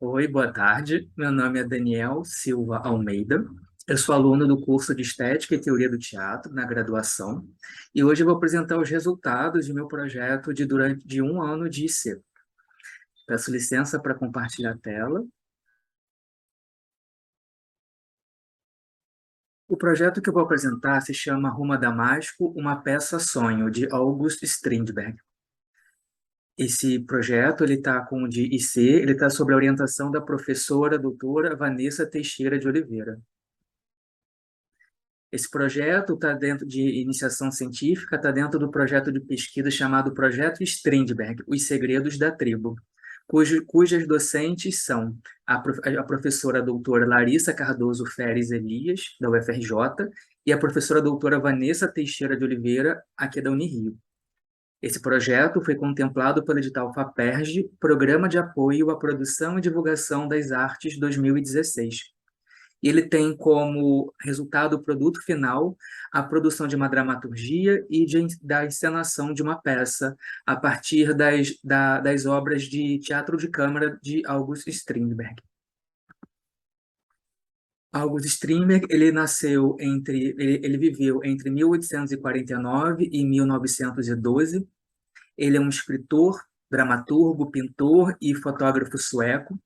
Oi, boa tarde. Meu nome é Daniel Silva Almeida. Eu sou aluno do curso de Estética e Teoria do Teatro na graduação e hoje eu vou apresentar os resultados de meu projeto durante um ano de IC. Peço licença para compartilhar a tela. O projeto que eu vou apresentar se chama Roma Damasco, uma peça sonho, de August Strindberg. Esse projeto ele está com o de IC, ele está sob a orientação da professora doutora Vanessa Teixeira de Oliveira. Esse projeto está dentro de iniciação científica, está dentro do projeto de pesquisa chamado Projeto Strindberg, Os Segredos da Tribo, cujas docentes são a professora doutora Larissa Cardoso Feres Elias, da UFRJ, e a professora doutora Vanessa Teixeira de Oliveira, aqui da Unirio. Esse projeto foi contemplado pelo edital FAPERJ, Programa de Apoio à Produção e Divulgação das Artes 2016. E ele tem como resultado, o produto final, a produção de uma dramaturgia e da encenação de uma peça a partir das obras de teatro de câmara de August Strindberg. August Strindberg, ele viveu entre 1849 e 1912. Ele é um escritor, dramaturgo, pintor e fotógrafo sueco.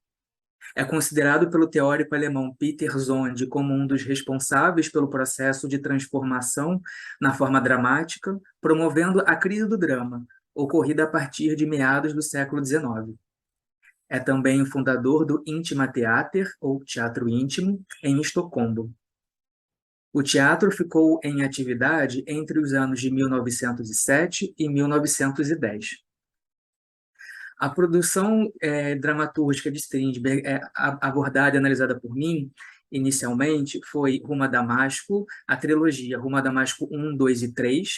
É considerado pelo teórico alemão Peter Zonde como um dos responsáveis pelo processo de transformação na forma dramática, promovendo a crise do drama, ocorrida a partir de meados do século XIX. É também o fundador do Intima Theater, ou Teatro Íntimo, em Estocolmo. O teatro ficou em atividade entre os anos de 1907 e 1910. A produção dramatúrgica de Strindberg, abordada e analisada por mim, inicialmente, foi Roma Damasco, a trilogia Roma Damasco 1, 2 e 3,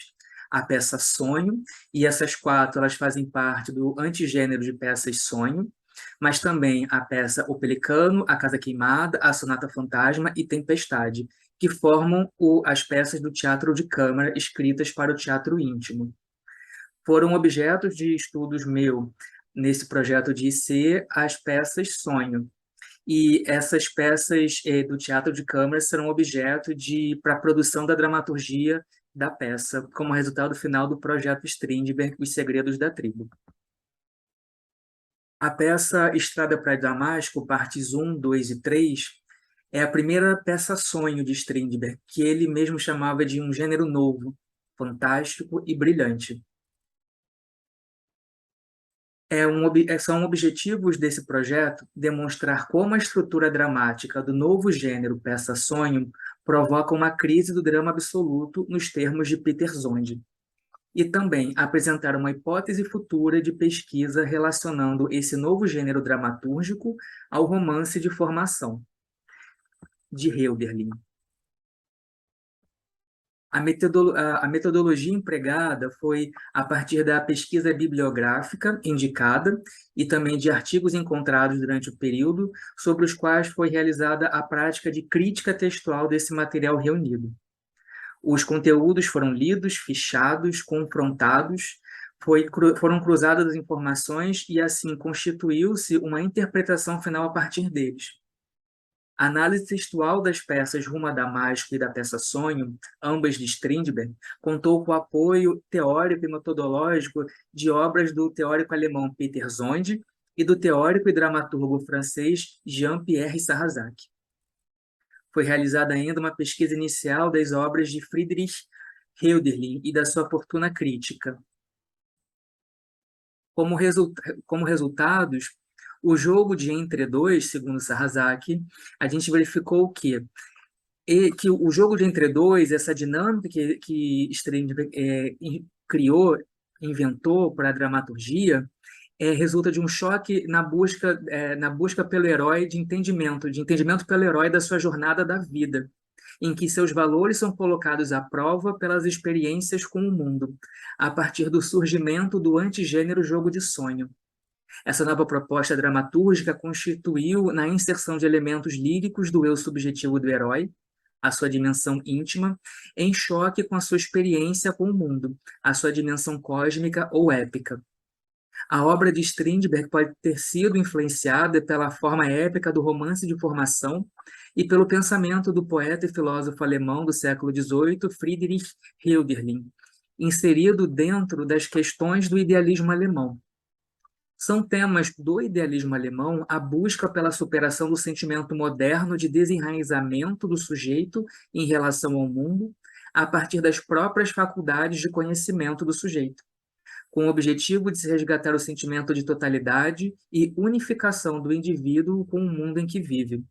a peça Sonho, e essas quatro elas fazem parte do antigênero de peças Sonho, mas também a peça O Pelicano, A Casa Queimada, A Sonata Fantasma e Tempestade, que formam as peças do teatro de câmara escritas para o teatro íntimo. Foram objetos de estudos meu nesse projeto de IC as peças Sonho. E essas peças do teatro de câmara serão objeto para a produção da dramaturgia da peça, como resultado final do projeto Strindberg, Os Segredos da Tribo. A peça Estrada para Damasco, partes 1, 2 e 3, é a primeira peça sonho de Strindberg, que ele mesmo chamava de um gênero novo, fantástico e brilhante. São objetivos desse projeto demonstrar como a estrutura dramática do novo gênero peça-sonho provoca uma crise do drama absoluto nos termos de Peter Zonde, e também apresentar uma hipótese futura de pesquisa relacionando esse novo gênero dramatúrgico ao romance de formação, de Hölderlin. A metodologia empregada foi a partir da pesquisa bibliográfica indicada e também de artigos encontrados durante o período, sobre os quais foi realizada a prática de crítica textual desse material reunido. Os conteúdos foram lidos, fichados, confrontados, foram cruzadas as informações e, assim, constituiu-se uma interpretação final a partir deles. A análise textual das peças Rumo a Damasco e da peça Sonho, ambas de Strindberg, contou com o apoio teórico e metodológico de obras do teórico alemão Peter Zonde e do teórico e dramaturgo francês Jean-Pierre Sarrazac. Foi realizada ainda uma pesquisa inicial das obras de Friedrich Hölderlin e da sua oportuna crítica. Como resultados, o jogo de entre dois, segundo Sarrazac, a gente verificou o quê? Que o jogo de entre dois, essa dinâmica que Strindberg criou, inventou para a dramaturgia, resulta de um choque na busca pelo herói de entendimento pelo herói da sua jornada da vida, em que seus valores são colocados à prova pelas experiências com o mundo, a partir do surgimento do antigênero jogo de sonho. Essa nova proposta dramatúrgica constituiu na inserção de elementos líricos do eu subjetivo do herói, a sua dimensão íntima, em choque com a sua experiência com o mundo, a sua dimensão cósmica ou épica. A obra de Strindberg pode ter sido influenciada pela forma épica do romance de formação e pelo pensamento do poeta e filósofo alemão do século XVIII, Friedrich Hölderlin, inserido dentro das questões do idealismo alemão. São temas do idealismo alemão a busca pela superação do sentimento moderno de desenraizamento do sujeito em relação ao mundo, a partir das próprias faculdades de conhecimento do sujeito, com o objetivo de se resgatar o sentimento de totalidade e unificação do indivíduo com o mundo em que vive.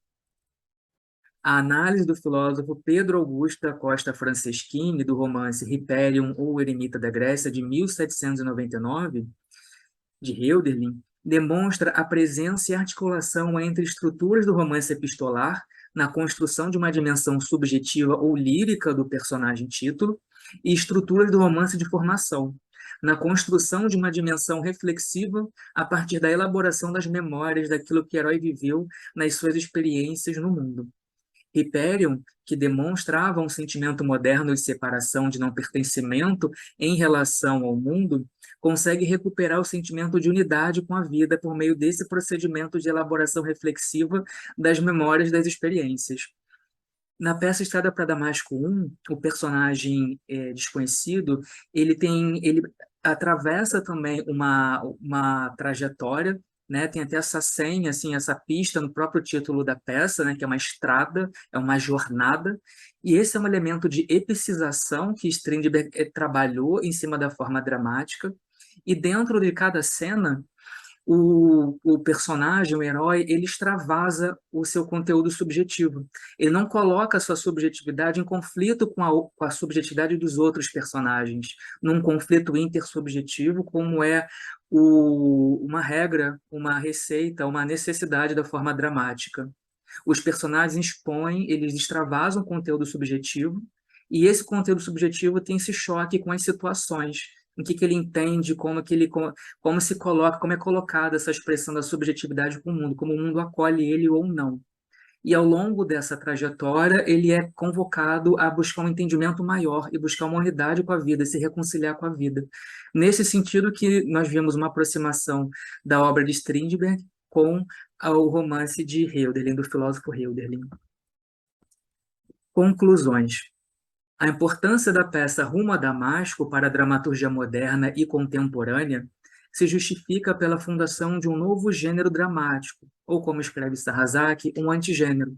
A análise do filósofo Pedro Augusto da Costa Franceschini, do romance Hyperion ou Eremita da Grécia, de 1799, de Hölderlin, demonstra a presença e articulação entre estruturas do romance epistolar na construção de uma dimensão subjetiva ou lírica do personagem título e estruturas do romance de formação, na construção de uma dimensão reflexiva a partir da elaboração das memórias daquilo que o herói viveu nas suas experiências no mundo. Hyperion, que demonstrava um sentimento moderno de separação, de não pertencimento em relação ao mundo, consegue recuperar o sentimento de unidade com a vida por meio desse procedimento de elaboração reflexiva das memórias das experiências. Na peça Estrada para Damasco 1, o personagem desconhecido, ele atravessa também uma trajetória, né? Tem até essa senha, assim, essa pista no próprio título da peça, né? Que é uma estrada, é uma jornada, e esse é um elemento de epicização que Strindberg trabalhou em cima da forma dramática, e dentro de cada cena o personagem, o herói, ele extravasa o seu conteúdo subjetivo. Ele não coloca a sua subjetividade em conflito com a subjetividade dos outros personagens, num conflito intersubjetivo, como é uma regra, uma receita, uma necessidade da forma dramática. Os personagens expõem, eles extravasam o conteúdo subjetivo, e esse conteúdo subjetivo tem esse choque com as situações, em que ele entende, como se coloca, como é colocada essa expressão da subjetividade com o mundo, como o mundo acolhe ele ou não. E ao longo dessa trajetória, ele é convocado a buscar um entendimento maior e buscar uma unidade com a vida, se reconciliar com a vida. Nesse sentido que nós vimos uma aproximação da obra de Strindberg com o romance de Hölderlin, do filósofo Hölderlin. Conclusões. A importância da peça Rumo a Damasco para a dramaturgia moderna e contemporânea se justifica pela fundação de um novo gênero dramático, ou como escreve Sarrazaki, um antigênero,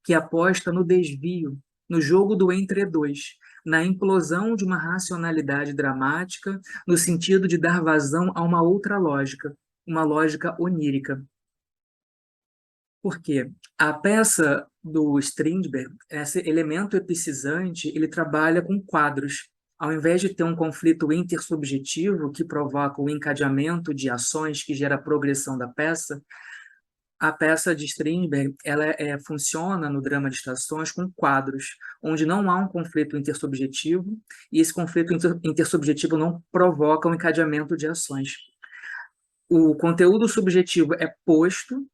que aposta no desvio, no jogo do entre dois, na implosão de uma racionalidade dramática, no sentido de dar vazão a uma outra lógica, uma lógica onírica. Por quê? A peça do Strindberg, esse elemento epicizante, ele trabalha com quadros. Ao invés de ter um conflito intersubjetivo que provoca o encadeamento de ações que gera a progressão da peça, a peça de Strindberg ela funciona no drama de estações com quadros, onde não há um conflito intersubjetivo e esse conflito intersubjetivo não provoca um encadeamento de ações. O conteúdo subjetivo é posto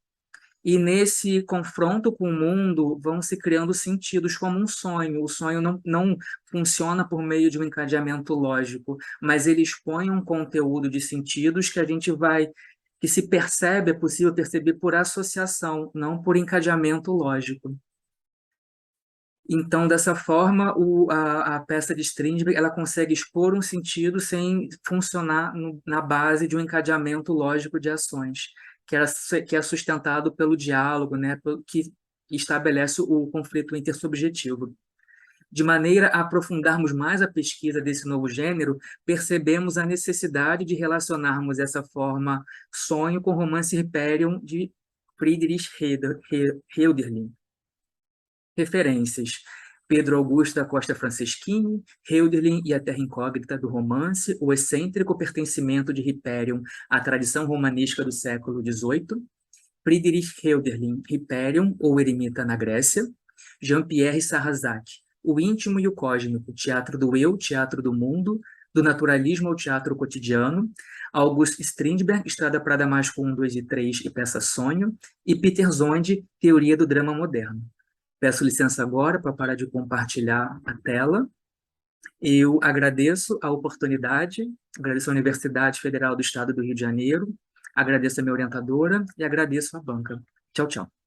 e nesse confronto com o mundo vão se criando sentidos como um sonho. O sonho não funciona por meio de um encadeamento lógico, mas ele expõe um conteúdo de sentidos que se percebe, é possível perceber por associação, não por encadeamento lógico. Então, dessa forma, a peça de Strindberg ela consegue expor um sentido sem funcionar na base de um encadeamento lógico de ações, que é sustentado pelo diálogo, né, que estabelece o conflito intersubjetivo. De maneira a aprofundarmos mais a pesquisa desse novo gênero, percebemos a necessidade de relacionarmos essa forma sonho com o romance Hyperion de Friedrich Hölderlin. Referências: Pedro Augusto da Costa Franceschini, Hölderlin e a Terra Incógnita do romance, o excêntrico pertencimento de Hyperion à tradição romanística do século XVIII, Friedrich Hölderlin, Hyperion ou Eremita na Grécia, Jean-Pierre Sarrazac, O íntimo e o cósmico, teatro do eu, teatro do mundo, do naturalismo ao teatro cotidiano, August Strindberg, Estrada para Damasco 1, 2 e 3 e Peça Sonho, e Peter Zonde, Teoria do Drama Moderno. Peço licença agora para parar de compartilhar a tela Eu agradeço a oportunidade, agradeço a Universidade Federal do Estado do Rio de Janeiro, agradeço a minha orientadora e agradeço a banca. Tchau, tchau.